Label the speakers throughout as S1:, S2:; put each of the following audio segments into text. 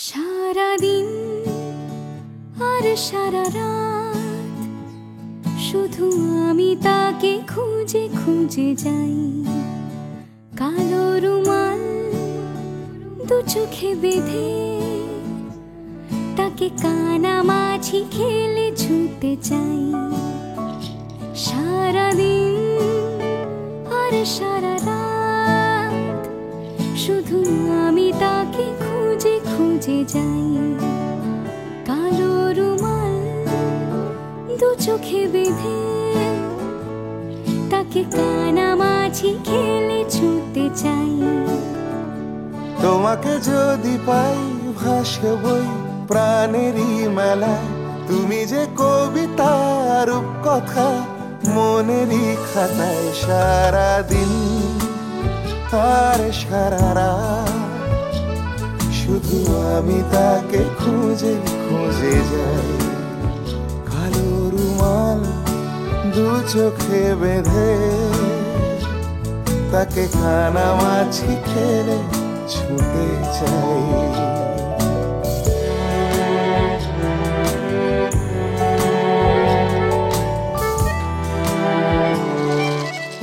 S1: সারাদিন আর সারা রাত শুধু আমি তাকে খুঁজে খুঁজে যাই। কালো রুমাল দু চোখে বেঁধে তাকে কানামাছি খেলে ছুঁতে চাই। সারাদিন আর সারা রাত শুধু আমি তাকে খুঁজে খুঁজে যাই। কালো রুমাল দু চোখে বেঁধে তাকে কানামাছি খেলে ছুঁতে চাই।
S2: তোমাকে যদি পাই ভাসবই প্রাণেরই মেলায়, তুমি যে কবিতা রূপকথা মনেরই খাতায়। সারাদিন আর সারা রাত শুধু আমি তাকে খুঁজে খুঁজে যাই। কালো রুমাল দু চোখে বেঁধে তাকে কানামাছি খেলে ছুঁতে চাই।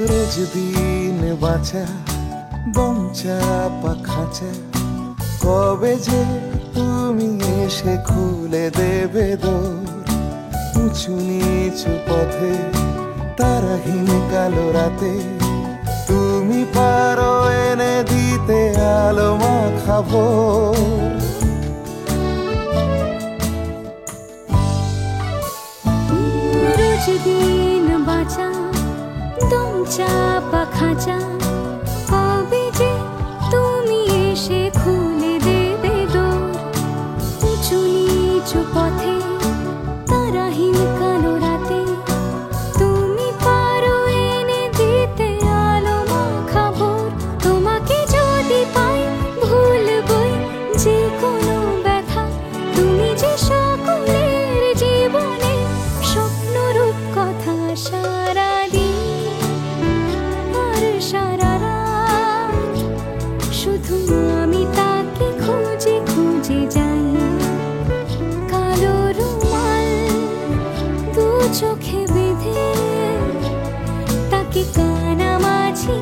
S2: রোজ দিন বাঁচা দম চাপা খাঁচা, কবে যে তুমি এসে খুলে দেবে দোর। উঁচু নিচু পথে তারাহীন কালো রাতে তুমি পারো এনে দিতে আলো মাখা ভোর।
S1: রোজ দিন বাঁচা দম চাপা খাঁচা, কবে যে তুমি এসে খুলে দেবে দোর। উঁচু নিচু পথে তারাহীন কালো রাতে তুমি পারো এনে দিতে আলো মাখা ভোর। তোমাকে যদি পাই ভুলবই যে কোনো ব্যথা, তুমি যে সকলের জীবনে স্বপ্ন রূপ কথা। সারাদিন আর সারা রাত শুধু আমি তাকে খুঁজে খুঁজে যাই। কালো রুমাল দু চোখে বেঁধে তাকে কানামাছি